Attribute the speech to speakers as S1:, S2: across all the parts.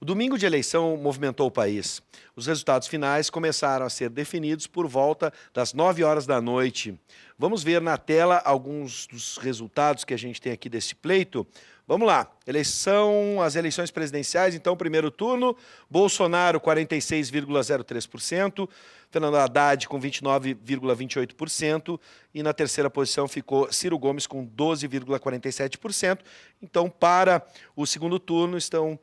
S1: domingo de eleição movimentou o país. Os resultados finais começaram a ser definidos por volta das 9 horas da noite. Vamos ver na tela alguns dos resultados que a gente tem aqui desse pleito. Vamos lá, as eleições presidenciais, então, primeiro turno, Bolsonaro 46,03%, Fernando Haddad com 29,28% e na terceira posição ficou Ciro Gomes com 12,47%. Então, para o segundo turno estão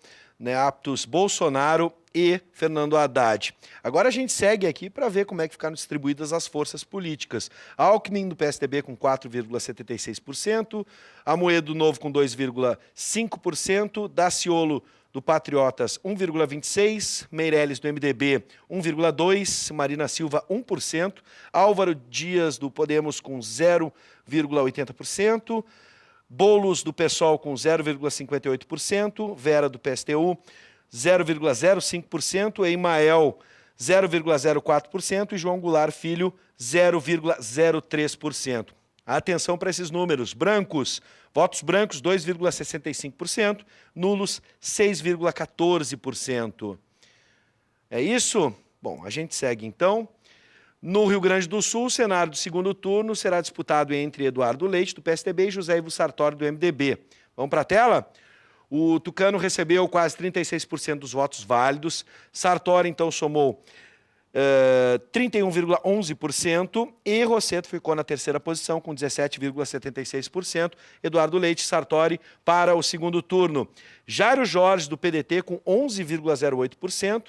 S1: aptos Bolsonaro e Fernando Haddad. Agora a gente segue aqui para ver como é que ficaram distribuídas as forças políticas. Alckmin do PSDB com 4,76%, Amoedo Novo com 2,5%, Daciolo do Patriotas 1,26%, Meirelles do MDB 1,2%, Marina Silva 1%, Álvaro Dias do Podemos com 0,80%, Boulos do PSOL com 0,58%, Vera do PSTU 0,05%, Emael 0,04% e João Goulart Filho 0,03%. Atenção para esses números. Brancos, votos brancos 2,65%, nulos 6,14%. É isso? Bom, a gente segue então. No Rio Grande do Sul, o cenário do segundo turno será disputado entre Eduardo Leite, do PSDB, e José Ivo Sartori, do MDB. Vamos para a tela? O Tucano recebeu quase 36% dos votos válidos. Sartori, então, somou 31,11% e Rosseto ficou na terceira posição com 17,76%. Eduardo Leite e Sartori para o segundo turno. Jairo Jorge, do PDT, com 11,08%.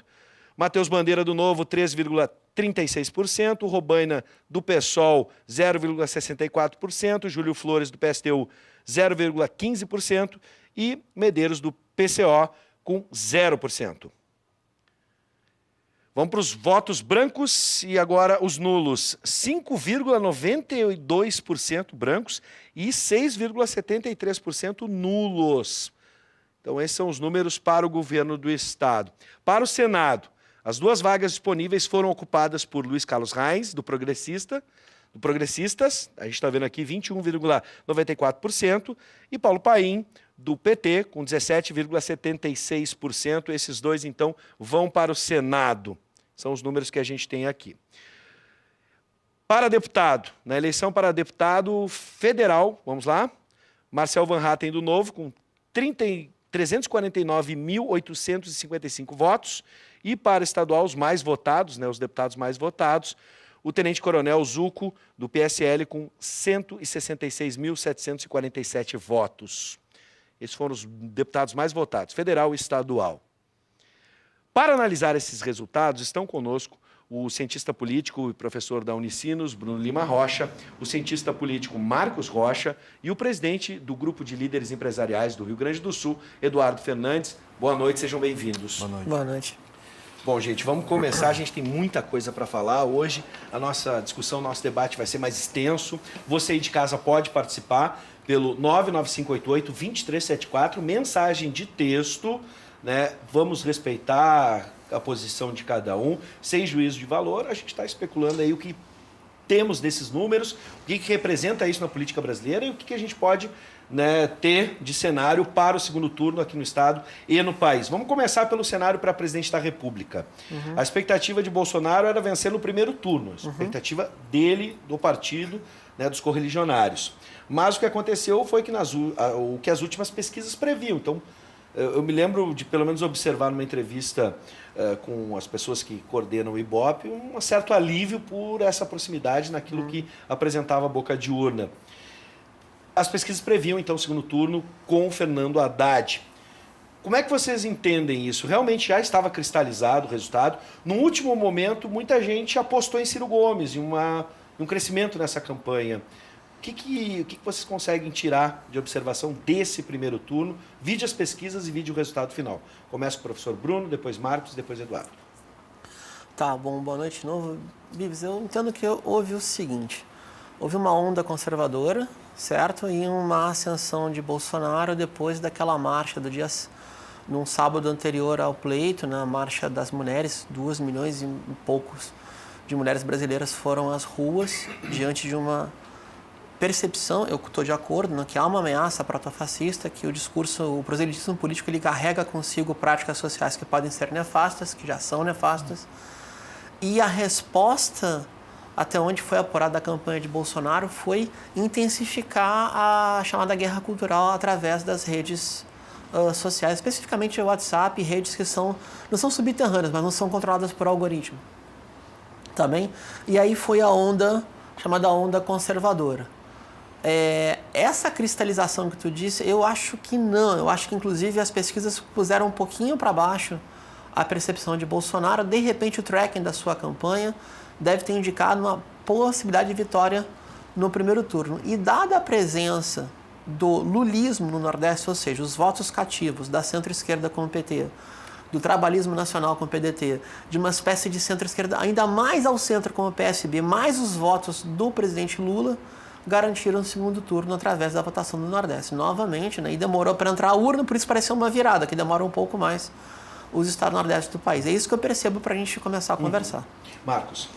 S1: Matheus Bandeira, do Novo, 3,36%. Robaina, do PSOL, 0,64%. Júlio Flores, do PSTU, 0,15%. E Medeiros, do PCO, com 0%. Vamos para os votos brancos e agora os nulos. 5,92% brancos e 6,73% nulos. Então, esses são os números para o governo do Estado. Para o Senado, as duas vagas disponíveis foram ocupadas por Luiz Carlos Reins, do Progressistas, a gente está vendo aqui 21,94%, e Paulo Paim, do PT, com 17,76%. Esses dois, então, vão para o Senado. São os números que a gente tem aqui. Para deputado, na eleição para deputado federal, vamos lá, Marcel Van Hatten, do Novo, com 349.855 votos, e para estadual, os mais votados, os deputados mais votados, o tenente-coronel Zuco, do PSL, com 166.747 votos. Esses foram os deputados mais votados, federal e estadual. Para analisar esses resultados, estão conosco o cientista político e professor da Unicinos, Bruno Lima Rocha, o cientista político Marcos Rocha e o presidente do Grupo de Líderes Empresariais do Rio Grande do Sul, Eduardo Fernandes. Boa noite, sejam bem-vindos.
S2: Boa noite.
S3: Boa noite.
S1: Bom, gente, vamos começar. A gente tem muita coisa para falar. Hoje, a nossa discussão, nosso debate vai ser mais extenso. Você aí de casa pode participar pelo 99588-2374, mensagem de texto, Vamos respeitar a posição de cada um, sem juízo de valor. A gente está especulando aí o que temos desses números, o que representa isso na política brasileira e o que a gente pode ter de cenário para o segundo turno aqui no Estado e no país. Vamos começar pelo cenário para presidente da República. A expectativa de Bolsonaro era vencer no primeiro turno, a expectativa dele, do partido, dos correligionários. Mas o que aconteceu foi que o que as últimas pesquisas previam. Então, eu me lembro de, pelo menos, observar numa entrevista com as pessoas que coordenam o Ibope um certo alívio por essa proximidade naquilo que apresentava a boca de urna. As pesquisas previam, então, o segundo turno com Fernando Haddad. Como é que vocês entendem isso? Realmente já estava cristalizado o resultado. No último momento, muita gente apostou em Ciro Gomes, em um crescimento nessa campanha. O que vocês conseguem tirar de observação desse primeiro turno? Vide as pesquisas e vide o resultado final. Começa com o professor Bruno, depois Marcos, depois Eduardo.
S3: Tá, bom, boa noite de novo. Bibs, eu entendo que houve o seguinte. Houve uma onda conservadora, certo? E uma ascensão de Bolsonaro depois daquela marcha do dia... Num sábado anterior ao pleito, na Marcha das Mulheres, 2 milhões e poucos de mulheres brasileiras foram às ruas diante de uma percepção, eu estou de acordo, né, que há uma ameaça protofascista, que o proselitismo político, ele carrega consigo práticas sociais que podem ser nefastas, que já são nefastas, e a resposta, até onde foi apurada a campanha de Bolsonaro, foi intensificar a chamada guerra cultural através das redes sociais, especificamente o WhatsApp, redes que não são subterrâneas, mas não são controladas por algoritmo. Tá bem? E aí foi a onda, chamada onda conservadora. Essa cristalização que tu disse, eu acho que não. Eu acho que, inclusive, as pesquisas puseram um pouquinho para baixo a percepção de Bolsonaro. De repente, o tracking da sua campanha deve ter indicado uma possibilidade de vitória no primeiro turno. E dada a presença do lulismo no Nordeste, ou seja, os votos cativos da centro-esquerda com o PT, do trabalhismo nacional com o PDT, de uma espécie de centro-esquerda ainda mais ao centro com o PSB, mais os votos do presidente Lula, garantiram o segundo turno através da votação do Nordeste. Novamente, né, e demorou para entrar a urna, por isso pareceu uma virada, que demora um pouco mais os estados nordeste do país. É isso que eu percebo para a gente começar a conversar.
S1: Marcos.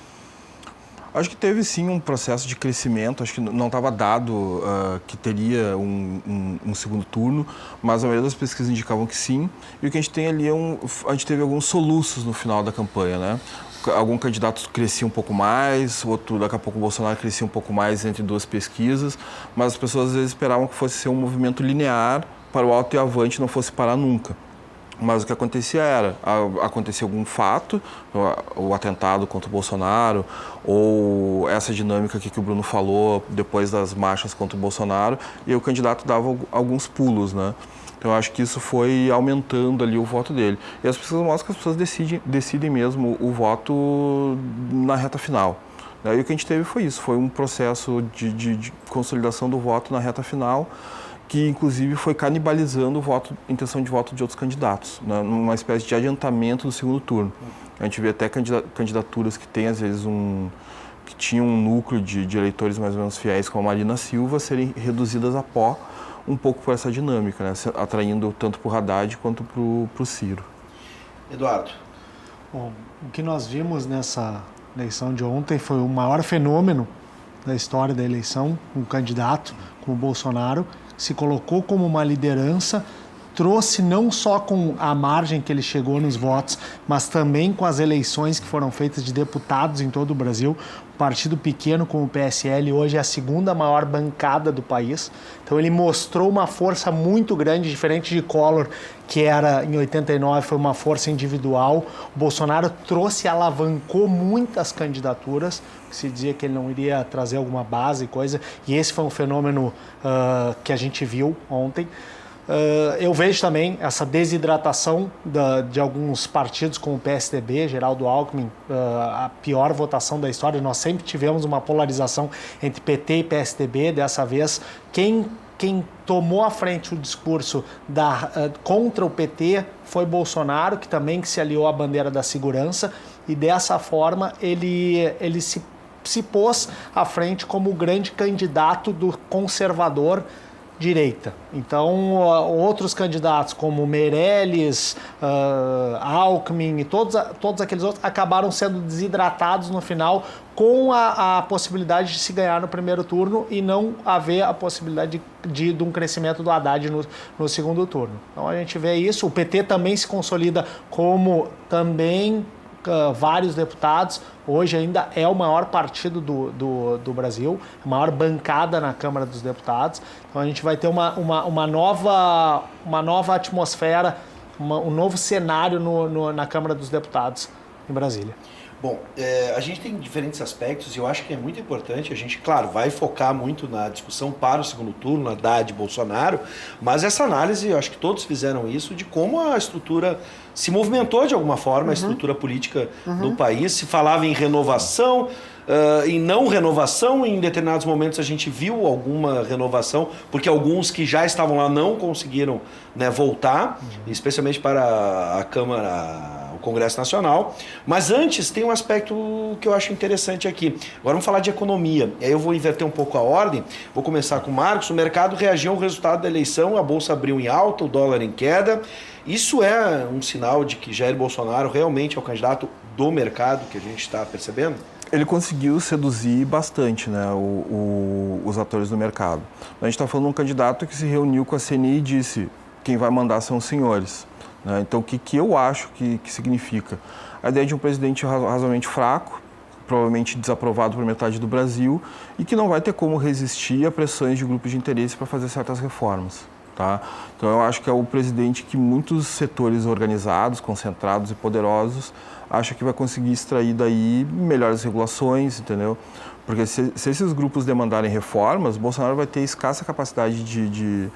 S2: Acho que teve sim um processo de crescimento, acho que não estava dado que teria um segundo turno, mas a maioria das pesquisas indicavam que sim. E o que a gente tem ali a gente teve alguns soluços no final da campanha, né? Algum candidato crescia um pouco mais, outro, daqui a pouco o Bolsonaro crescia um pouco mais entre duas pesquisas, mas as pessoas às vezes esperavam que fosse ser um movimento linear para o alto e avante, não fosse parar nunca. Mas o que acontecia acontecia algum fato, o atentado contra o Bolsonaro, ou essa dinâmica aqui que o Bruno falou depois das marchas contra o Bolsonaro, e o candidato dava alguns pulos, né? Então, eu acho que isso foi aumentando ali o voto dele. E as pessoas mostram que as pessoas decidem mesmo o voto na reta final. E o que a gente teve foi isso, foi um processo de consolidação do voto na reta final, que inclusive foi canibalizando a intenção de voto de outros candidatos, né? Numa espécie de adiantamento do segundo turno. A gente vê até candidaturas que têm, às vezes, que tinham um núcleo de eleitores mais ou menos fiéis, como a Marina Silva, serem reduzidas a pó, um pouco por essa dinâmica, né? Atraindo tanto para o Haddad quanto para o Ciro.
S1: Eduardo.
S4: Bom, o que nós vimos nessa eleição de ontem foi o maior fenômeno da história da eleição, um candidato como o Bolsonaro, se colocou como uma liderança, trouxe não só com a margem que ele chegou nos votos, mas também com as eleições que foram feitas de deputados em todo o Brasil. Um partido pequeno como o PSL hoje é a segunda maior bancada do país. Então ele mostrou uma força muito grande, diferente de Collor, que era em 89, foi uma força individual. O Bolsonaro trouxe e alavancou muitas candidaturas, se dizia que ele não iria trazer alguma base e coisa, e esse foi um fenômeno que a gente viu ontem. Eu vejo também essa desidratação de alguns partidos como o PSDB, Geraldo Alckmin, a pior votação da história. Nós sempre tivemos uma polarização entre PT e PSDB. Dessa vez, quem tomou à frente o discurso contra o PT foi Bolsonaro, que também se aliou à bandeira da segurança, e dessa forma ele se pôs à frente como o grande candidato do conservador direita. Então, outros candidatos como Meirelles, Alckmin e todos aqueles outros acabaram sendo desidratados no final, com a possibilidade de se ganhar no primeiro turno e não haver a possibilidade de um crescimento do Haddad no segundo turno. Então a gente vê isso. O PT também se consolida como também vários deputados. Hoje ainda é o maior partido do Brasil, a maior bancada na Câmara dos Deputados. Então a gente vai ter uma nova atmosfera, um novo cenário na Câmara dos Deputados em Brasília.
S1: Bom, a gente tem diferentes aspectos e eu acho que é muito importante. A gente, claro, vai focar muito na discussão para o segundo turno, Haddad e Bolsonaro, mas essa análise, eu acho que todos fizeram isso, de como a estrutura se movimentou de alguma forma, a estrutura política do país. Se falava em renovação, em não renovação, em determinados momentos a gente viu alguma renovação, porque alguns que já estavam lá não conseguiram, né, voltar, especialmente para a Câmara, o Congresso Nacional. Mas antes tem um aspecto que eu acho interessante aqui. Agora vamos falar de economia. E aí eu vou inverter um pouco a ordem, vou começar com o Marcos. O mercado reagiu ao resultado da eleição, a Bolsa abriu em alta, o dólar em queda. Isso é um sinal de que Jair Bolsonaro realmente é o candidato do mercado que a gente está percebendo?
S2: ele conseguiu seduzir bastante, né, os atores do mercado. A gente está falando de um candidato que se reuniu com a CNI e disse: quem vai mandar são os senhores. Né? Então, o que eu acho que significa? A ideia de um presidente razoavelmente fraco, provavelmente desaprovado por metade do Brasil, e que não vai ter como resistir a pressões de grupos de interesse para fazer certas reformas. Tá? Então, eu acho que é o presidente que muitos setores organizados, concentrados e poderosos acham que vai conseguir extrair daí melhores regulações, entendeu? Porque se esses grupos demandarem reformas, Bolsonaro vai ter escassa capacidade de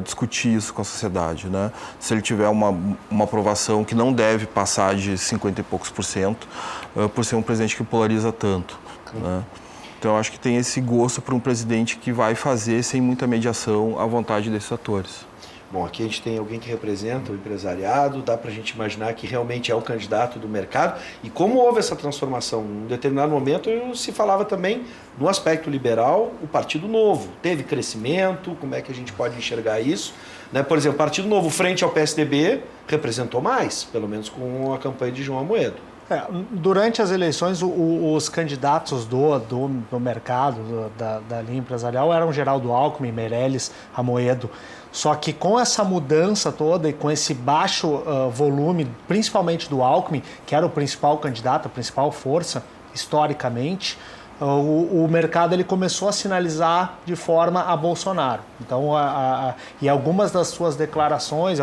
S2: discutir isso com a sociedade, né? Se ele tiver uma aprovação que não deve passar de 50 e poucos %, por ser um presidente que polariza tanto, né? Então, eu acho que tem esse gosto para um presidente que vai fazer, sem muita mediação, a vontade desses atores.
S1: Bom, aqui a gente tem alguém que representa o empresariado, dá para a gente imaginar que realmente é o candidato do mercado. E como houve essa transformação? Em um determinado momento se falava também, no aspecto liberal, o Partido Novo. Teve crescimento, como é que a gente pode enxergar isso? Né? Por exemplo, o Partido Novo, frente ao PSDB, representou mais, pelo menos com a campanha de João Amoedo.
S4: Durante as eleições, os candidatos do mercado, da linha empresarial, eram Geraldo Alckmin, Meirelles, Amoedo. Só que com essa mudança toda e com esse baixo volume, principalmente do Alckmin, que era o principal candidato, a principal força, historicamente, o mercado ele começou a sinalizar de forma a Bolsonaro. Então, e algumas das suas declarações,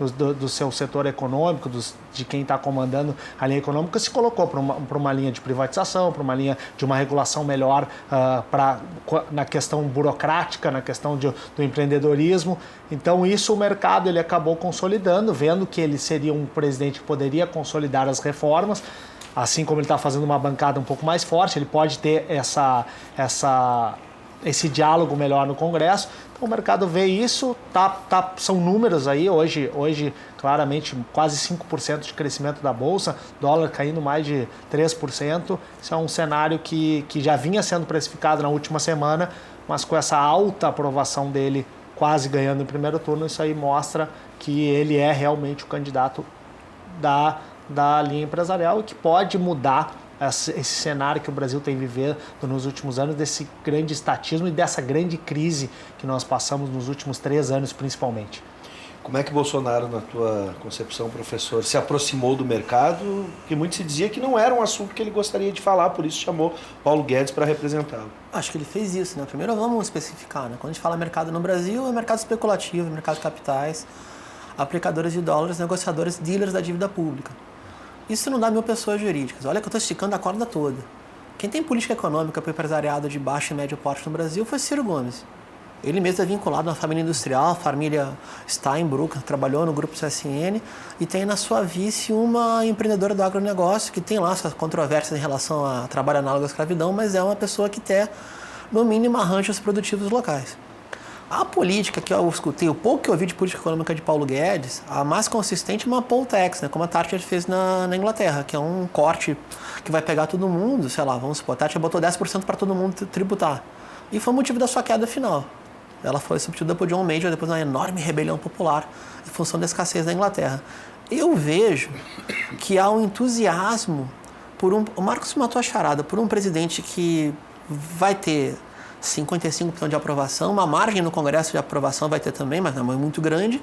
S4: do seu setor econômico, de quem está comandando a linha econômica, se colocou para uma linha de privatização, para uma linha de uma regulação melhor na questão burocrática, na questão do empreendedorismo. Então, isso o mercado ele acabou consolidando, vendo que ele seria um presidente que poderia consolidar as reformas. Assim como ele está fazendo uma bancada um pouco mais forte, ele pode ter esse diálogo melhor no Congresso. Então o mercado vê isso, são números aí, hoje claramente quase 5% de crescimento da Bolsa, dólar caindo mais de 3%. Isso é um cenário que já vinha sendo precificado na última semana, mas com essa alta aprovação dele quase ganhando em primeiro turno, isso aí mostra que ele é realmente o candidato da linha empresarial e que pode mudar esse cenário que o Brasil tem vivido nos últimos anos, desse grande estatismo e dessa grande crise que nós passamos nos últimos 3 anos, principalmente.
S1: Como é que Bolsonaro, na tua concepção, professor, se aproximou do mercado, que muito se dizia que não era um assunto que ele gostaria de falar, por isso chamou Paulo Guedes para representá-lo?
S3: Acho que ele fez isso, né? Primeiro vamos especificar, né? Quando a gente fala mercado no Brasil, é mercado especulativo, mercado de capitais, aplicadores de dólares, negociadores, dealers da dívida pública. Isso não dá 1000 pessoas jurídicas. Olha que eu estou esticando a corda toda. Quem tem política econômica para o empresariado de baixo e médio porte no Brasil foi Ciro Gomes. Ele mesmo é vinculado a uma família industrial, a família Steinbrück, trabalhou no grupo CSN e tem na sua vice uma empreendedora do agronegócio que tem lá suas controvérsias em relação a trabalho análogo à escravidão, mas é uma pessoa que tem, no mínimo, arranjos produtivos locais. A política que eu escutei, o pouco que eu ouvi de política econômica de Paulo Guedes, a mais consistente é uma poll tax, né, como a Thatcher fez na Inglaterra, que é um corte que vai pegar todo mundo, sei lá, vamos supor, a Thatcher botou 10% para todo mundo tributar. E foi o motivo da sua queda final. Ela foi substituída por John Major depois de uma enorme rebelião popular em função da escassez da Inglaterra. Eu vejo que há um entusiasmo o Marcos matou a charada, por um presidente que vai ter 55% de aprovação, uma margem no Congresso de aprovação vai ter também, mas não é muito grande,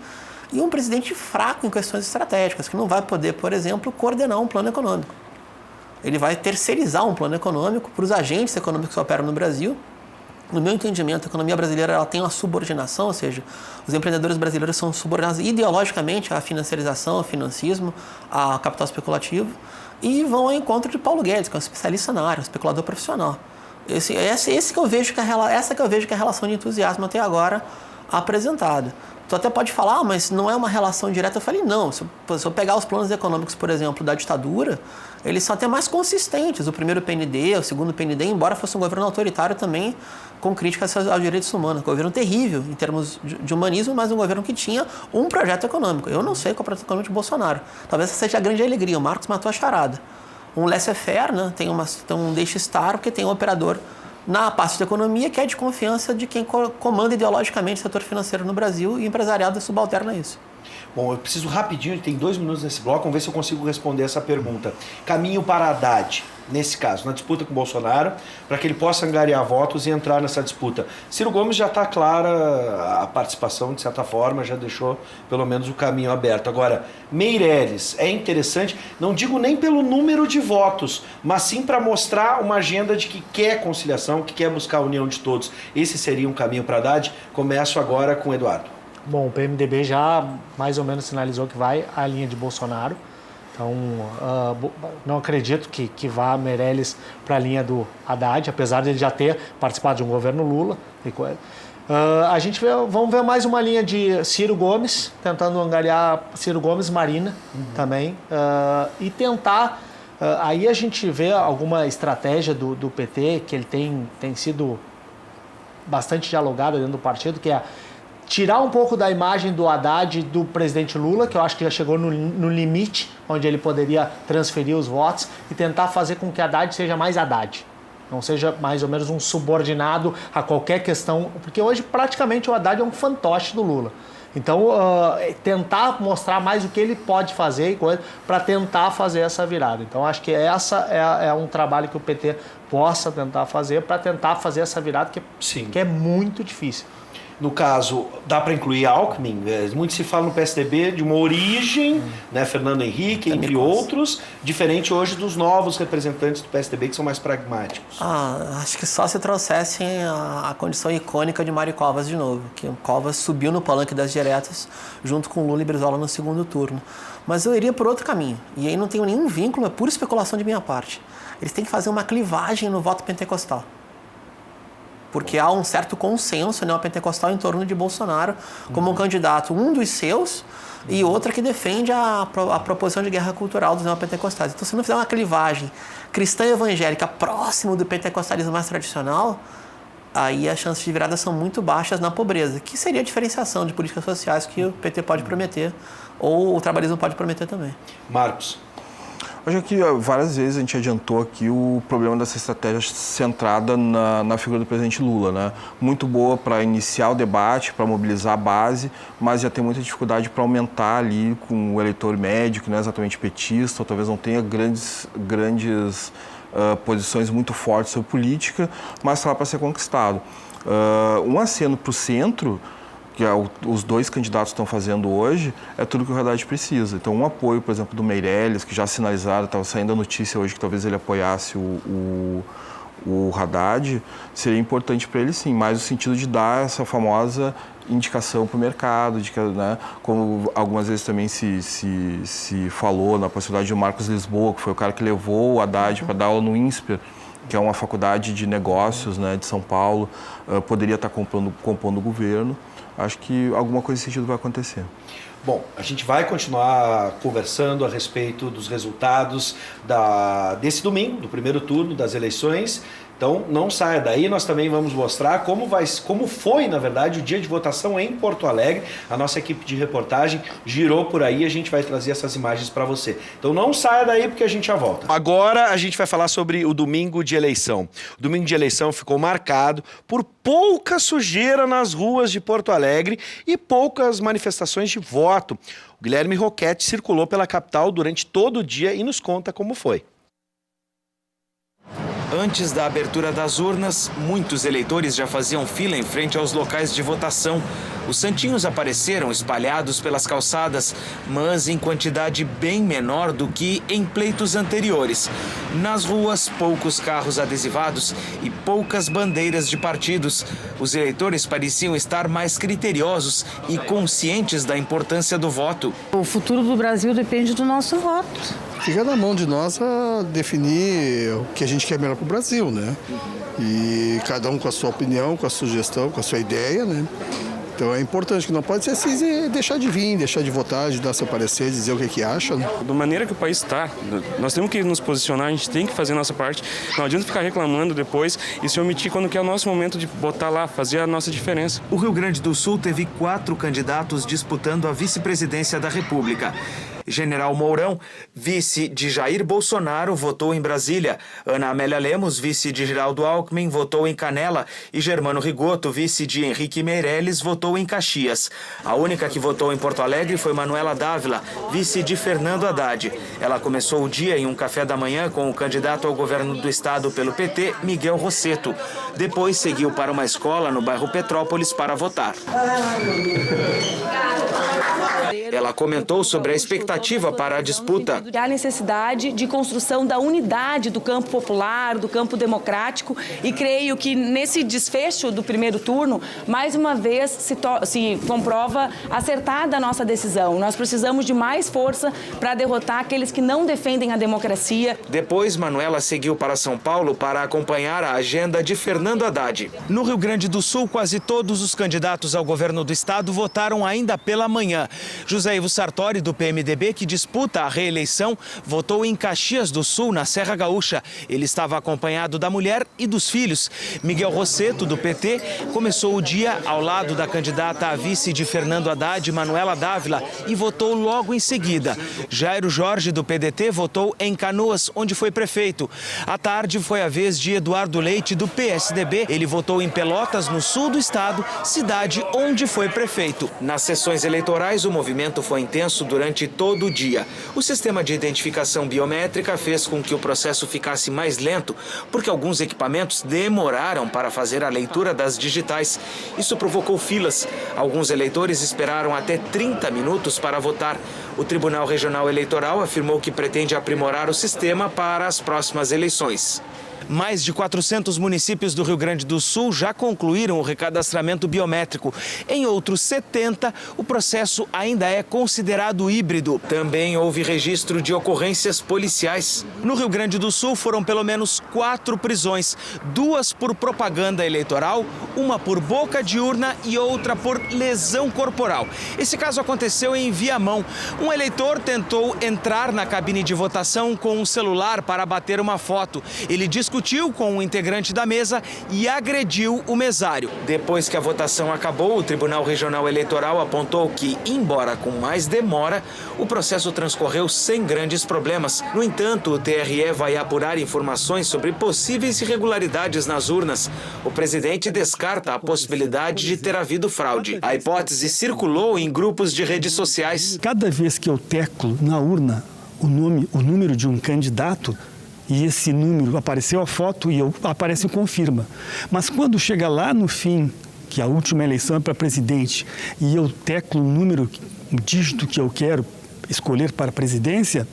S3: e um presidente fraco em questões estratégicas, que não vai poder, por exemplo, coordenar um plano econômico. Ele vai terceirizar um plano econômico para os agentes econômicos que operam no Brasil. No meu entendimento, a economia brasileira ela tem uma subordinação, ou seja, os empreendedores brasileiros são subordinados ideologicamente à financiarização, ao financismo, ao capital especulativo, e vão ao encontro de Paulo Guedes, que é um especialista na área, um especulador profissional. Essa que eu vejo que é a relação de entusiasmo até agora apresentada. Tu até pode falar, mas não é uma relação direta. Eu falei, não. Se eu pegar os planos econômicos, por exemplo, da ditadura, eles são até mais consistentes. O primeiro PND, o segundo PND, embora fosse um governo autoritário também, com críticas aos direitos humanos. Um governo terrível em termos de humanismo, mas um governo que tinha um projeto econômico. Eu não sei qual é o projeto econômico de Bolsonaro. Talvez essa seja a grande alegria. O Marcos matou a charada. Um laissez-faire, né? Tem um deixe-estar, porque tem um operador na parte de economia que é de confiança de quem comanda ideologicamente o setor financeiro no Brasil e o empresariado subalterna isso.
S1: Bom, eu preciso rapidinho, tem 2 minutos nesse bloco, vamos ver se eu consigo responder essa pergunta. Caminho para Haddad. nesse caso, na disputa com o Bolsonaro, para que ele possa angariar votos e entrar nessa disputa? Ciro Gomes já está clara a participação, de certa forma, já deixou pelo menos o caminho aberto. Agora, Meirelles é interessante, não digo nem pelo número de votos, mas sim para mostrar uma agenda de que quer conciliação, que quer buscar a união de todos. Esse seria um caminho para Haddad. Começo agora com o Eduardo.
S4: Bom, o PMDB já mais ou menos sinalizou que vai à linha de Bolsonaro. Então, não acredito que vá Meirelles para a linha do Haddad, apesar de ele já ter participado de um governo Lula. Vamos ver mais uma linha de Ciro Gomes, tentando angariar Ciro Gomes, Marina também, e tentar... aí a gente vê alguma estratégia do PT, que ele tem sido bastante dialogada dentro do partido, que é tirar um pouco da imagem do Haddad e do presidente Lula, que eu acho que já chegou no limite onde ele poderia transferir os votos, e tentar fazer com que Haddad seja mais Haddad. Não seja mais ou menos um subordinado a qualquer questão, porque hoje praticamente o Haddad é um fantoche do Lula. Então, tentar mostrar mais o que ele pode fazer para tentar fazer essa virada. Então, acho que essa é um trabalho que o PT possa tentar fazer para tentar fazer essa virada, que é muito difícil.
S1: No caso, dá para incluir Alckmin? Muito se fala no PSDB de uma origem, né, Fernando Henrique, entre outros, diferente hoje dos novos representantes do PSDB, que são mais pragmáticos.
S3: Acho que só se trouxessem a condição icônica de Mário Covas de novo, que o Covas subiu no palanque das diretas junto com Lula e Brizola no segundo turno. Mas eu iria por outro caminho, e aí não tenho nenhum vínculo, é pura especulação de minha parte. Eles têm que fazer uma clivagem no voto pentecostal. Porque há um certo consenso neopentecostal em torno de Bolsonaro como um candidato, um dos seus, e outra que defende a proposição de guerra cultural dos neopentecostais. Então, se não fizer uma clivagem cristã evangélica próximo do pentecostalismo mais tradicional, aí as chances de virada são muito baixas na pobreza, que seria a diferenciação de políticas sociais que o PT pode prometer, ou o trabalhismo pode prometer também.
S1: Marcos.
S2: Acho que várias vezes a gente adiantou aqui o problema dessa estratégia centrada na figura do presidente Lula, né? Muito boa para iniciar o debate, para mobilizar a base, mas já tem muita dificuldade para aumentar ali com o eleitor médio, que não é exatamente petista, ou talvez não tenha grandes posições muito fortes sobre política, mas está lá para ser conquistado. Um aceno para o centro, que os dois candidatos estão fazendo hoje, é tudo que o Haddad precisa. Então, um apoio, por exemplo, do Meirelles, que já sinalizaram, estava saindo a notícia hoje que talvez ele apoiasse o Haddad, seria importante para ele sim, mas no sentido de dar essa famosa indicação para o mercado, né, como algumas vezes também se falou na possibilidade do Marcos Lisboa, que foi o cara que levou o Haddad para dar aula no INSPER, que é uma faculdade de negócios, né, de São Paulo, poderia estar compondo o governo. Acho que alguma coisa nesse sentido vai acontecer.
S1: Bom, a gente vai continuar conversando a respeito dos resultados desse domingo, do primeiro turno das eleições. Então, não saia daí, nós também vamos mostrar como foi, na verdade, o dia de votação em Porto Alegre. A nossa equipe de reportagem girou por aí e a gente vai trazer essas imagens para você. Então, não saia daí porque a gente já volta. Agora, a gente vai falar sobre o domingo de eleição. O domingo de eleição ficou marcado por pouca sujeira nas ruas de Porto Alegre e poucas manifestações de voto. O Guilherme Roquette circulou pela capital durante todo o dia e nos conta como foi.
S5: Antes da abertura das urnas, muitos eleitores já faziam fila em frente aos locais de votação. Os santinhos apareceram espalhados pelas calçadas, mas em quantidade bem menor do que em pleitos anteriores. Nas ruas, poucos carros adesivados e poucas bandeiras de partidos. Os eleitores pareciam estar mais criteriosos e conscientes da importância do voto.
S6: O futuro do Brasil depende do nosso voto.
S7: Fica na mão de nós a definir o que a gente quer melhor para o Brasil, né? E cada um com a sua opinião, com a sugestão, com a sua ideia, né? Então é importante, que não pode ser assim, deixar de vir, deixar de votar, de dar seu parecer, dizer o que acha, né?
S8: Da maneira que o país está, nós temos que nos posicionar, a gente tem que fazer a nossa parte. Não adianta ficar reclamando depois e se omitir quando que é o nosso momento de botar lá, fazer a nossa diferença.
S5: O Rio Grande do Sul teve 4 candidatos disputando a vice-presidência da República. General Mourão, vice de Jair Bolsonaro, votou em Brasília. Ana Amélia Lemos, vice de Geraldo Alckmin, votou em Canela. E Germano Rigoto, vice de Henrique Meirelles, votou em Caxias. A única que votou em Porto Alegre foi Manuela Dávila, vice de Fernando Haddad. Ela começou o dia em um café da manhã com o candidato ao governo do estado pelo PT, Miguel Rosseto. Depois seguiu para uma escola no bairro Petrópolis para votar. Ela comentou sobre a expectativa para a disputa.
S9: Há necessidade de construção da unidade do campo popular, do campo democrático, e creio que nesse desfecho do primeiro turno, mais uma vez se comprova acertada a nossa decisão. Nós precisamos de mais força para derrotar aqueles que não defendem a democracia.
S5: Depois, Manuela seguiu para São Paulo para acompanhar a agenda de Fernando Haddad. No Rio Grande do Sul, quase todos os candidatos ao governo do estado votaram ainda pela manhã. José Ivo Sartori, do PMDB, que disputa a reeleição, votou em Caxias do Sul, na Serra Gaúcha. Ele estava acompanhado da mulher e dos filhos. Miguel Rosseto, do PT, começou o dia ao lado da candidata a vice de Fernando Haddad, Manuela Dávila, e votou logo em seguida. Jairo Jorge, do PDT, votou em Canoas, onde foi prefeito. À tarde foi a vez de Eduardo Leite, do PSDB. Ele votou em Pelotas, no sul do estado, cidade onde foi prefeito. Nas sessões eleitorais, o movimento foi intenso durante todo o dia. O sistema de identificação biométrica fez com que o processo ficasse mais lento, porque alguns equipamentos demoraram para fazer a leitura das digitais. Isso provocou filas. Alguns eleitores esperaram até 30 minutos para votar. O Tribunal Regional Eleitoral afirmou que pretende aprimorar o sistema para as próximas eleições. Mais de 400 municípios do Rio Grande do Sul já concluíram o recadastramento biométrico. Em outros 70, o processo ainda é considerado híbrido. Também houve registro de ocorrências policiais. No Rio Grande do Sul foram pelo menos 4 prisões, 2 por propaganda eleitoral, uma por boca de urna e outra por lesão corporal. Esse caso aconteceu em Viamão. Um eleitor tentou entrar na cabine de votação com um celular para bater uma foto. Ele discutiu com um integrante da mesa e agrediu o mesário. Depois que a votação acabou, o Tribunal Regional Eleitoral apontou que, embora com mais demora, o processo transcorreu sem grandes problemas. No entanto, o TRE vai apurar informações sobre possíveis irregularidades nas urnas. O presidente descarta a possibilidade de ter havido fraude. A hipótese circulou em grupos de redes sociais.
S10: Cada vez que eu teclo na urna o número de um candidato, e esse número apareceu a foto e aparece o confirma. Mas quando chega lá no fim, que a última eleição é para presidente, e eu teclo o dígito que eu quero escolher para a presidência,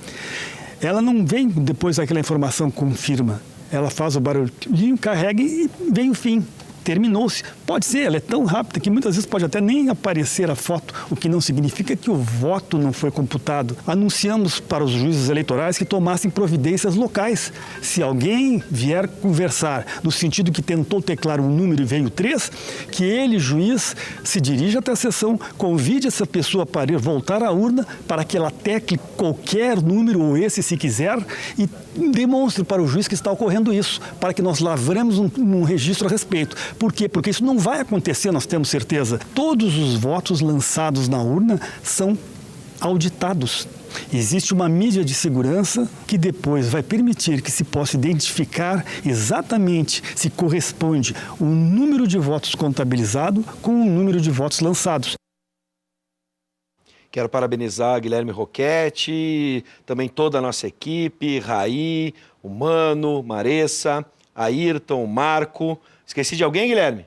S10: ela não vem depois daquela informação confirma. Ela faz o barulhinho, carrega e vem o fim. Terminou-se. Pode ser, ela é tão rápida que muitas vezes pode até nem aparecer a foto, o que não significa que o voto não foi computado. Anunciamos para os juízes eleitorais que tomassem providências locais. Se alguém vier conversar no sentido que tentou teclar um número e veio 3, que ele, juiz, se dirija até a sessão, convide essa pessoa para ir voltar à urna para que ela tecle qualquer número, ou esse se quiser, e demonstre para o juiz que está ocorrendo isso, para que nós lavremos um registro a respeito. Por quê? Porque isso não vai acontecer, nós temos certeza. Todos os votos lançados na urna são auditados. Existe uma mídia de segurança que depois vai permitir que se possa identificar exatamente se corresponde o número de votos contabilizado com o número de votos lançados.
S1: Quero parabenizar Guilherme Roquete, também toda a nossa equipe, Raí, o Mano, Maressa, Ayrton, Marco. Esqueci de alguém, Guilherme?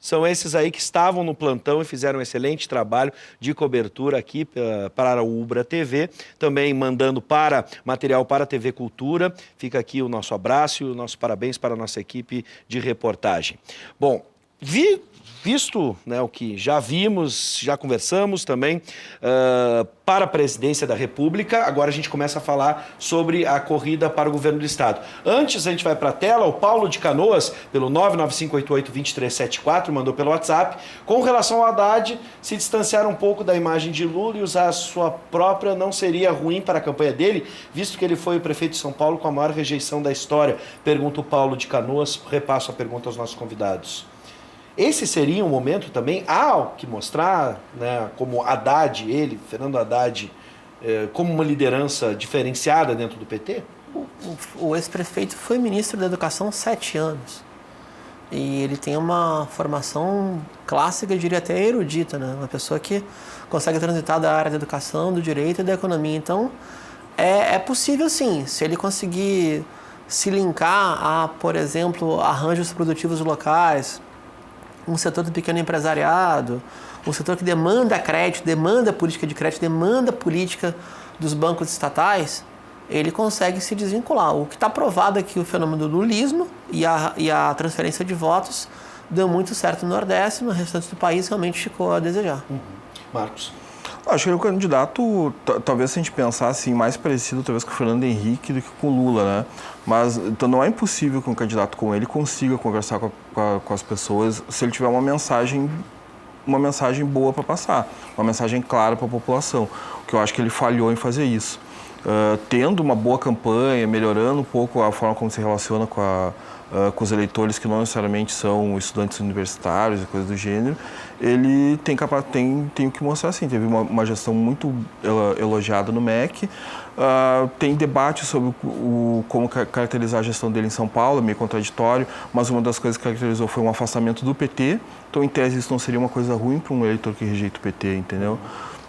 S1: São esses aí que estavam no plantão e fizeram um excelente trabalho de cobertura aqui para o Ubra TV, também mandando material para a TV Cultura. Fica aqui o nosso abraço e o nosso parabéns para a nossa equipe de reportagem. Bom, visto, né, o que já vimos, já conversamos também para a presidência da República, agora a gente começa a falar sobre a corrida para o governo do Estado. Antes, a gente vai para a tela, o Paulo de Canoas, pelo 995882374, mandou pelo WhatsApp, com relação ao Haddad, se distanciar um pouco da imagem de Lula e usar a sua própria não seria ruim para a campanha dele, visto que ele foi o prefeito de São Paulo com a maior rejeição da história, pergunta o Paulo de Canoas, repasso a pergunta aos nossos convidados. Esse seria um momento também, há que mostrar, né, como Haddad, Fernando Haddad, como uma liderança diferenciada dentro do PT?
S3: O ex-prefeito foi ministro da Educação 7 anos. E ele tem uma formação clássica, eu diria até erudita, né? Uma pessoa que consegue transitar da área da educação, do direito e da economia. Então, é possível sim, se ele conseguir se linkar a, por exemplo, arranjos produtivos locais, um setor do pequeno empresariado, um setor que demanda crédito, demanda política de crédito, demanda política dos bancos estatais, ele consegue se desvincular. O que está provado é que o fenômeno do lulismo e a transferência de votos deu muito certo no Nordeste, no restante do país realmente ficou a desejar.
S1: Marcos?
S2: Acho que o candidato, talvez se a gente pensar assim, mais parecido talvez com o Fernando Henrique do que com o Lula, né? Mas então, não é impossível que um candidato como ele consiga conversar com as pessoas se ele tiver uma mensagem boa para passar, uma mensagem clara para a população, o que eu acho que ele falhou em fazer isso. Tendo uma boa campanha, melhorando um pouco a forma como se relaciona com os eleitores que não necessariamente são estudantes universitários e coisas do gênero, ele tem o que mostrar assim. Teve uma gestão muito elogiada no MEC, tem debate sobre como caracterizar a gestão dele em São Paulo, é meio contraditório, mas uma das coisas que caracterizou foi um afastamento do PT, então em tese isso não seria uma coisa ruim para um eleitor que rejeita o PT, entendeu?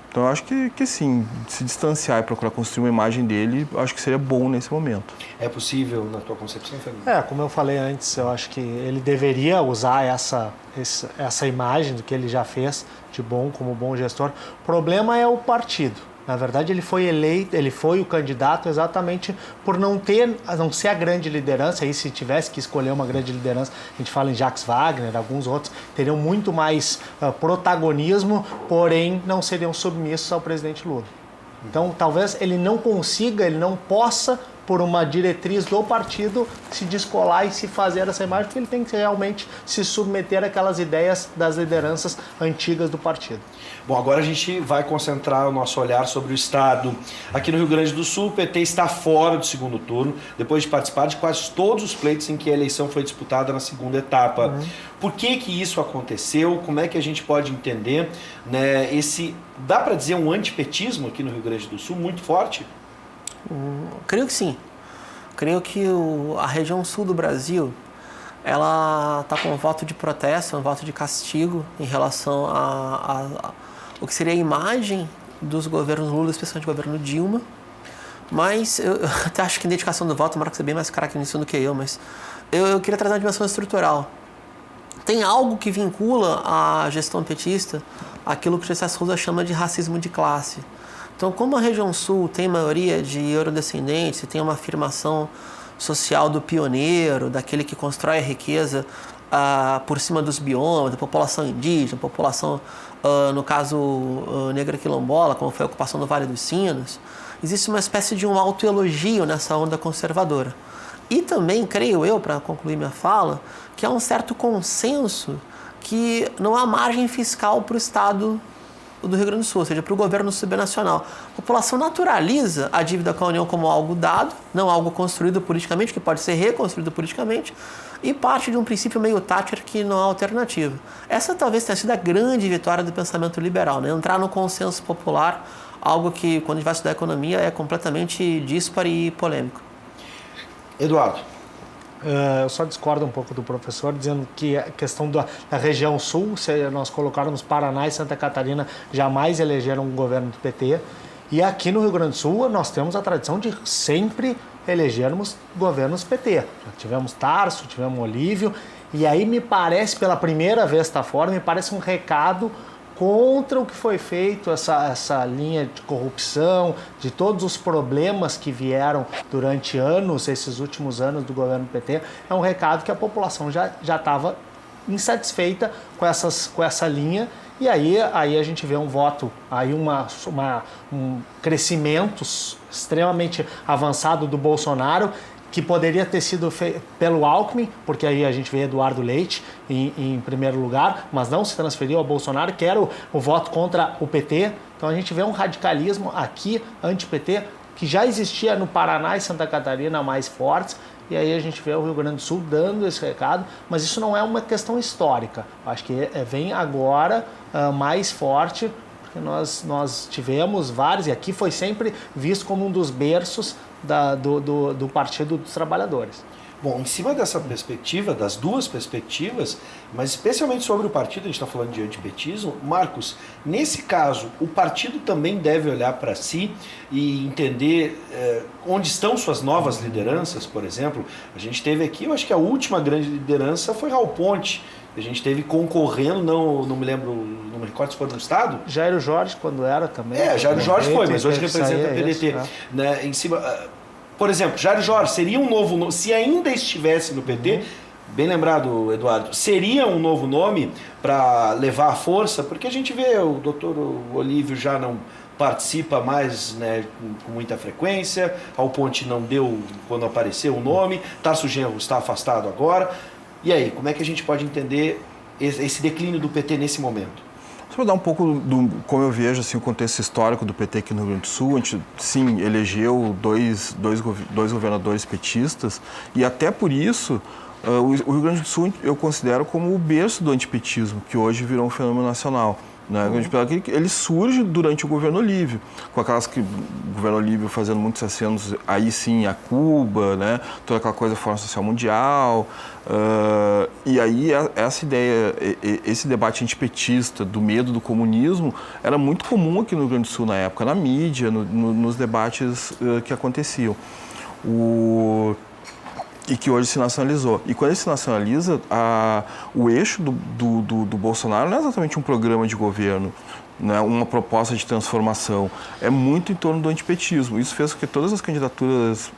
S2: Então, eu acho que sim, se distanciar e procurar construir uma imagem dele, acho que seria bom nesse momento.
S1: É possível, na tua concepção, Fernando?
S4: Como eu falei antes, eu acho que ele deveria usar essa imagem do que ele já fez de bom, como bom gestor. O problema é o partido. Na verdade, ele foi eleito, ele foi o candidato exatamente por não ser a grande liderança. Aí, se tivesse que escolher uma grande liderança, a gente fala em Jacques Wagner, alguns outros teriam muito mais protagonismo, porém não seriam submissos ao presidente Lula. Então, talvez ele não consiga, ele não possa, por uma diretriz do partido, se descolar e se fazer essa imagem, porque ele tem que realmente se submeter àquelas ideias das lideranças antigas do partido.
S1: Bom, agora a gente vai concentrar o nosso olhar sobre o Estado. Aqui no Rio Grande do Sul, o PT está fora do segundo turno, depois de participar de quase todos os pleitos em que a eleição foi disputada na segunda etapa. Por que isso aconteceu? Como é que a gente pode entender, né, dá para dizer um antipetismo aqui no Rio Grande do Sul muito forte?
S3: Creio que sim. Creio que a região sul do Brasil, ela está com um voto de protesto, um voto de castigo em relação a o que seria a imagem dos governos Lula, especialmente o governo Dilma. Mas eu até acho que a identificação do voto, o Marcos é bem mais craque nisso do que eu, mas eu queria trazer uma dimensão estrutural. Tem algo que vincula a gestão petista àquilo que o Gessé Souza chama de racismo de classe. Então, como a região sul tem maioria de eurodescendentes, tem uma afirmação social do pioneiro, daquele que constrói a riqueza por cima dos biomas, da população indígena, população, no caso, negra quilombola, como foi a ocupação do Vale dos Sinos, existe uma espécie de um autoelogio nessa onda conservadora. E também, creio eu, para concluir minha fala, que há um certo consenso que não há margem fiscal para o Estado do Rio Grande do Sul, ou seja, para o governo subnacional. A população naturaliza a dívida com a União como algo dado, não algo construído politicamente, que pode ser reconstruído politicamente, e parte de um princípio meio Thatcher que não há alternativa. Essa talvez tenha sido a grande vitória do pensamento liberal, né? Entrar no consenso popular, algo que, quando a gente vai estudar economia, é completamente disparo e polêmico.
S1: Eduardo.
S4: Eu só discordo um pouco do professor, dizendo que a questão da região sul, se nós colocarmos Paraná e Santa Catarina, jamais elegeram um governo do PT. E aqui no Rio Grande do Sul, nós temos a tradição de sempre elegermos governos PT. Já tivemos Tarso, tivemos Olívio, e aí me parece, pela primeira vez está fora, me parece um recado contra o que foi feito, essa linha de corrupção, de todos os problemas que vieram durante anos, esses últimos anos do governo PT. É um recado que a população já estava insatisfeita com essa linha, e aí a gente vê um voto, aí um crescimento extremamente avançado do Bolsonaro, que poderia ter sido feito pelo Alckmin, porque aí a gente vê Eduardo Leite em primeiro lugar, mas não se transferiu ao Bolsonaro, que era o voto contra o PT. Então a gente vê um radicalismo aqui, anti-PT, que já existia no Paraná e Santa Catarina mais fortes, e aí a gente vê o Rio Grande do Sul dando esse recado, mas isso não é uma questão histórica. Acho que vem agora mais forte, que nós tivemos vários, e aqui foi sempre visto como um dos berços do Partido dos Trabalhadores.
S1: Bom, em cima dessa perspectiva, das duas perspectivas, mas especialmente sobre o partido, a gente está falando de antipetismo, Marcos, nesse caso, o partido também deve olhar para si e entender onde estão suas novas lideranças, por exemplo. A gente teve aqui, eu acho que a última grande liderança foi Raul Ponte. A gente teve concorrendo, não me lembro, não me recordo se foi no Estado.
S4: Jairo Jorge, quando era também.
S1: Jairo Jorge foi, mas hoje representa o PDT.
S4: Isso,
S1: né, em cima... Por exemplo, Jairo Jorge seria um novo nome, se ainda estivesse no PT, bem lembrado, Eduardo, seria um novo nome para levar a força, porque a gente vê o doutor Olívio já não participa mais, né, com muita frequência, Raul Ponte não deu quando apareceu o nome, Tarso Genro está afastado agora. E aí, como é que a gente pode entender esse declínio do PT nesse momento?
S2: Só para dar um pouco como eu vejo assim, o contexto histórico do PT aqui no Rio Grande do Sul, a gente, sim, elegeu dois governadores petistas e até por isso o Rio Grande do Sul eu considero como o berço do antipetismo, que hoje virou um fenômeno nacional. Né? Ele surge durante o governo Olívio, com aquelas que o governo Olívio fazendo muitos acenos aí sim a Cuba, né? Toda aquela coisa Fórum Social Mundial, e aí essa ideia, esse debate antipetista do medo do comunismo era muito comum aqui no Rio Grande do Sul na época, na mídia, nos debates que aconteciam. E que hoje se nacionalizou. E quando ele se nacionaliza, o eixo do Bolsonaro não é exatamente um programa de governo, né, uma proposta de transformação, é muito em torno do antipetismo. Isso fez com que todas as candidaturas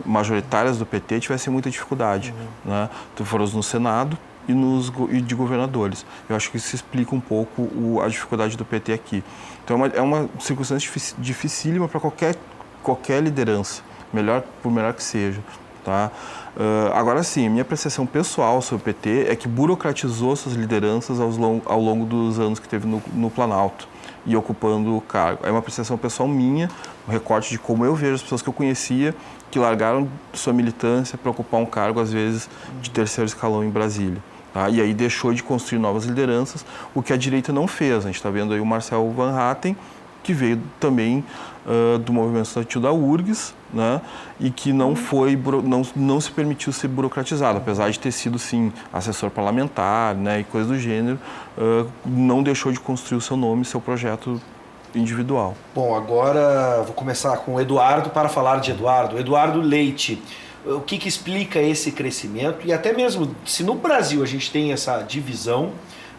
S2: majoritárias do PT tivessem muita dificuldade, né, foram no Senado e de governadores. Eu acho que isso explica um pouco a dificuldade do PT aqui. Então é uma circunstância dificílima para qualquer liderança, por melhor que seja. Tá? Agora sim, minha apreciação pessoal sobre o PT é que burocratizou suas lideranças ao longo dos anos que teve no Planalto e ocupando o cargo. É uma apreciação pessoal minha, um recorte de como eu vejo as pessoas que eu conhecia que largaram sua militância para ocupar um cargo, às vezes, de terceiro escalão em Brasília. Tá? E aí deixou de construir novas lideranças, o que a direita não fez. A gente está vendo aí o Marcel Van Hatten, que veio também do movimento estudantil da URGS, né, e que não se permitiu ser burocratizado, apesar de ter sido, sim, assessor parlamentar, né, e coisas do gênero, não deixou de construir o seu nome, seu projeto individual.
S1: Bom, agora vou começar com o Eduardo para falar de Eduardo. Eduardo Leite, o que explica esse crescimento e até mesmo se no Brasil a gente tem essa divisão,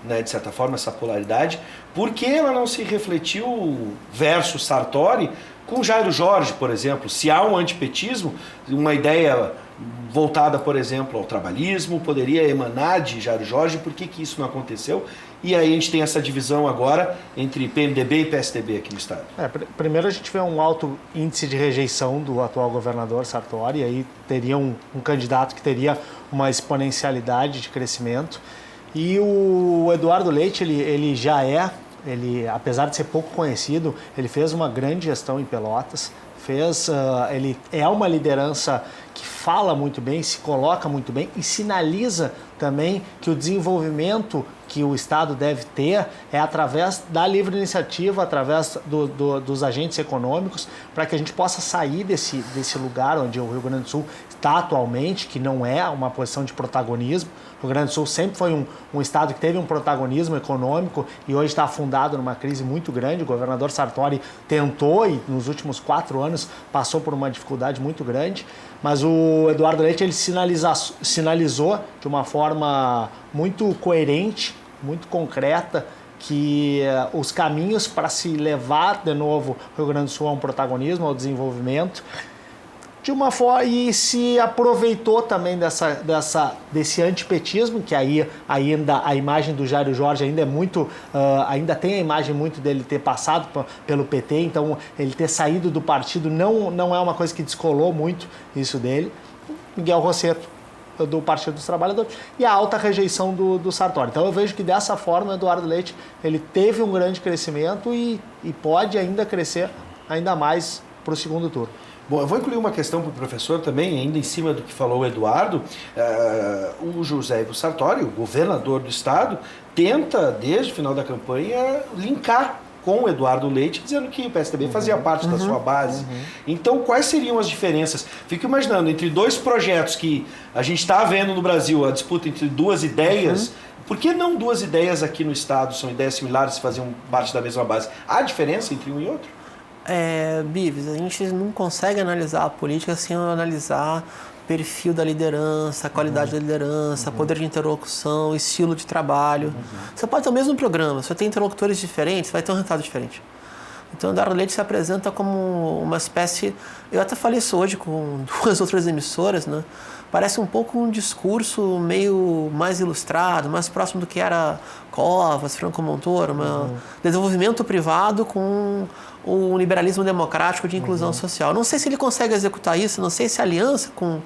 S1: né, de certa forma, essa polaridade, por que ela não se refletiu versus Sartori com Jairo Jorge, por exemplo? Se há um antipetismo, uma ideia voltada, por exemplo, ao trabalhismo, poderia emanar de Jairo Jorge, por que isso não aconteceu? E aí a gente tem essa divisão agora entre PMDB e PSDB aqui no estado.
S4: Primeiro a gente vê um alto índice de rejeição do atual governador Sartori, e aí teria um candidato que teria uma exponencialidade de crescimento. E o Eduardo Leite, ele apesar de ser pouco conhecido, ele fez uma grande gestão em Pelotas, ele é uma liderança que fala muito bem, se coloca muito bem e sinaliza também que o desenvolvimento que o Estado deve ter é através da livre iniciativa, através dos agentes econômicos, para que a gente possa sair desse lugar onde o Rio Grande do Sul está atualmente, que não é uma posição de protagonismo. O Rio Grande do Sul sempre foi um estado que teve um protagonismo econômico e hoje está afundado numa crise muito grande. O governador Sartori tentou e nos últimos 4 anos passou por uma dificuldade muito grande, mas o Eduardo Leite ele sinalizou de uma forma muito coerente, muito concreta, que os caminhos para se levar de novo o Rio Grande do Sul a um protagonismo, ao desenvolvimento, de uma forma, e se aproveitou também desse antipetismo, que aí ainda a imagem do Jairo Jorge ainda é muito, ainda tem a imagem muito dele ter passado pelo PT, então ele ter saído do partido não é uma coisa que descolou muito isso dele. Miguel Rosseto, do Partido dos Trabalhadores, e a alta rejeição do Sartori. Então eu vejo que dessa forma o Eduardo Leite ele teve um grande crescimento e pode ainda crescer ainda mais para o segundo turno.
S1: Bom, eu vou incluir uma questão para o professor também, ainda em cima do que falou o Eduardo. O José Ivo Sartori, o governador do estado, tenta, desde o final da campanha, linkar com o Eduardo Leite, dizendo que o PSDB fazia parte da sua base. Então, quais seriam as diferenças? Fico imaginando, entre dois projetos que a gente está vendo no Brasil, a disputa entre duas ideias, por que não duas ideias aqui no Estado? São ideias similares, faziam parte da mesma base. Há diferença entre um e outro?
S3: Bives, a gente não consegue analisar a política sem analisar perfil da liderança, a qualidade da liderança, poder de interlocução, estilo de trabalho. Você pode ter o mesmo programa, se você tem interlocutores diferentes, vai ter um resultado diferente. Então, o Eduardo Leite se apresenta como uma espécie... Eu até falei isso hoje com duas outras emissoras, né? Parece um pouco um discurso meio mais ilustrado, mais próximo do que era Covas, Franco Montoro, desenvolvimento privado com o liberalismo democrático de inclusão social. Não sei se ele consegue executar isso, não sei se a aliança com...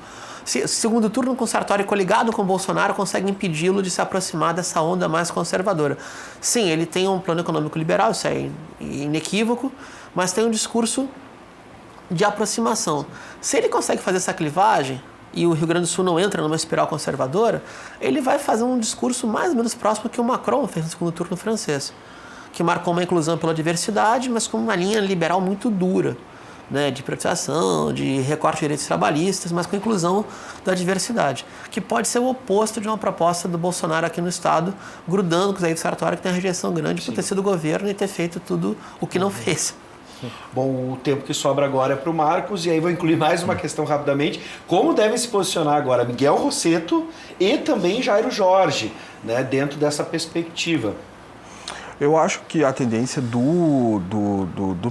S3: Se segundo turno com Sartori coligado com Bolsonaro consegue impedi-lo de se aproximar dessa onda mais conservadora. Sim, ele tem um plano econômico liberal, isso é inequívoco, mas tem um discurso de aproximação. Se ele consegue fazer essa clivagem e o Rio Grande do Sul não entra numa espiral conservadora, ele vai fazer um discurso mais ou menos próximo que o Macron fez no segundo turno francês, que marcou uma inclusão pela diversidade, mas com uma linha liberal muito dura, né, de privatização, de recorte de direitos trabalhistas, mas com inclusão da diversidade, que pode ser o oposto de uma proposta do Bolsonaro aqui no Estado, grudando com o Zé Sartori, que tem uma rejeição grande por ter sido governo e ter feito tudo o que não fez.
S1: Bom, o tempo que sobra agora é para o Marcos, e aí vou incluir mais uma questão rapidamente. Como devem se posicionar agora Miguel Rosseto e também Jairo Jorge, né, dentro dessa perspectiva?
S2: Eu acho que a tendência do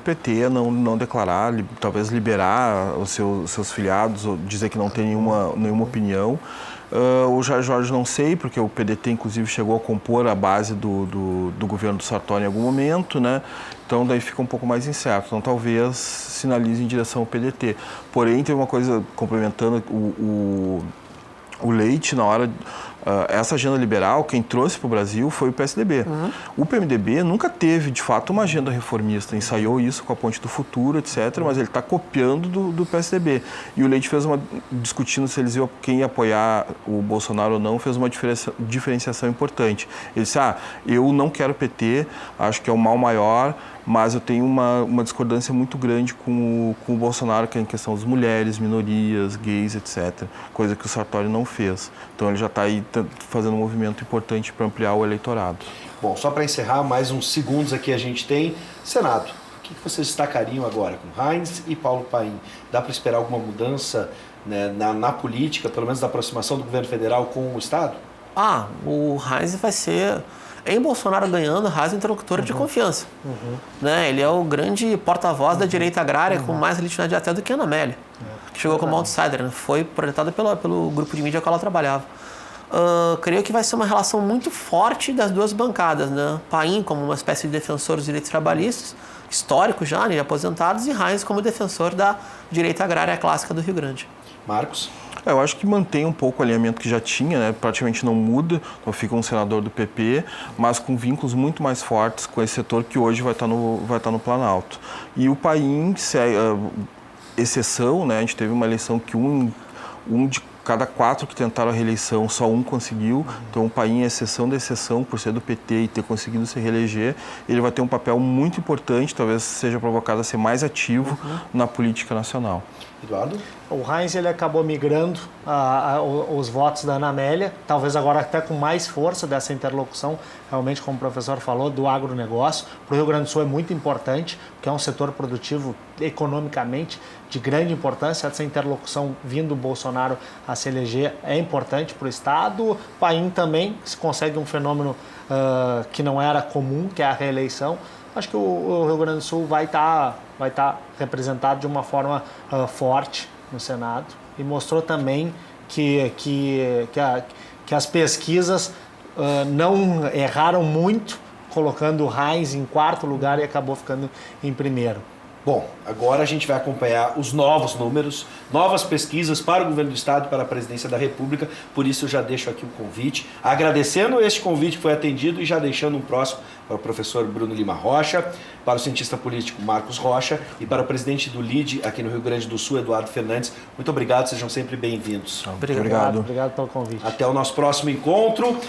S2: PT é não declarar, talvez liberar os seus filiados, ou dizer que não tem nenhuma opinião. O Jair Jorge não sei, porque o PDT inclusive chegou a compor a base do governo do Sartori em algum momento, né? Então daí fica um pouco mais incerto. Então talvez sinalize em direção ao PDT. Porém, tem uma coisa complementando o Leite, na hora... essa agenda liberal, quem trouxe para o Brasil foi o PSDB. O PMDB nunca teve, de fato, uma agenda reformista, ensaiou isso com a Ponte do Futuro, etc., mas ele está copiando do PSDB. E o Leite fez discutindo se eles quem ia apoiar o Bolsonaro ou não, fez uma diferenciação importante. Ele disse, eu não quero PT, acho que é o mal maior, mas eu tenho uma discordância muito grande com o Bolsonaro, que é em questão das mulheres, minorias, gays, etc., coisa que o Sartori não fez. Então ele já está aí fazendo um movimento importante para ampliar o eleitorado.
S1: Bom, só para encerrar, mais uns segundos aqui a gente tem. Senado, o que vocês destacariam agora com Heinz e Paulo Paim? Dá para esperar alguma mudança, né, na política, pelo menos da aproximação do governo federal com o Estado?
S3: O Heinz vai ser... Em Bolsonaro ganhando, Heinz é interlocutor de confiança. Né? Ele é o grande porta-voz da direita agrária, com mais legitimidade até do que a Ana Amélia, que chegou como outsider, né? Foi projetada pelo grupo de mídia com ela trabalhava. Creio que vai ser uma relação muito forte das duas bancadas, né? Paim como uma espécie de defensor dos direitos trabalhistas, histórico já, né, aposentados, e Heinz como defensor da direita agrária clássica do Rio Grande.
S1: Marcos?
S2: Eu acho que mantém um pouco o alinhamento que já tinha, né? Praticamente não muda, então fica um senador do PP, mas com vínculos muito mais fortes com esse setor que hoje vai estar no Planalto. E o Paim, exceção, né? A gente teve uma eleição que um de cada 4 que tentaram a reeleição, só um conseguiu. Então o Paim é exceção da exceção por ser do PT e ter conseguido se reeleger. Ele vai ter um papel muito importante, talvez seja provocado a ser mais ativo na política nacional.
S1: Eduardo?
S4: O Heinz ele acabou migrando os votos da Ana Amélia, talvez agora até com mais força dessa interlocução, realmente, como o professor falou, do agronegócio. Para o Rio Grande do Sul é muito importante, porque é um setor produtivo economicamente de grande importância. Essa interlocução vindo do Bolsonaro a se eleger é importante para o Estado. Paim também, se consegue um fenômeno que não era comum, que é a reeleição. Acho que o Rio Grande do Sul vai estar representado de uma forma forte no Senado, e mostrou também que as pesquisas não erraram muito, colocando o Heinz em 4º lugar e acabou ficando em 1º.
S1: Bom, agora a gente vai acompanhar os novos números, novas pesquisas para o governo do Estado e para a presidência da República, por isso eu já deixo aqui o convite, agradecendo este convite que foi atendido e já deixando um próximo para o professor Bruno Lima Rocha, para o cientista político Marcos Rocha e para o presidente do LIDE aqui no Rio Grande do Sul, Eduardo Fernandes. Muito obrigado, sejam sempre bem-vindos.
S3: Obrigado pelo convite.
S1: Até o nosso próximo encontro.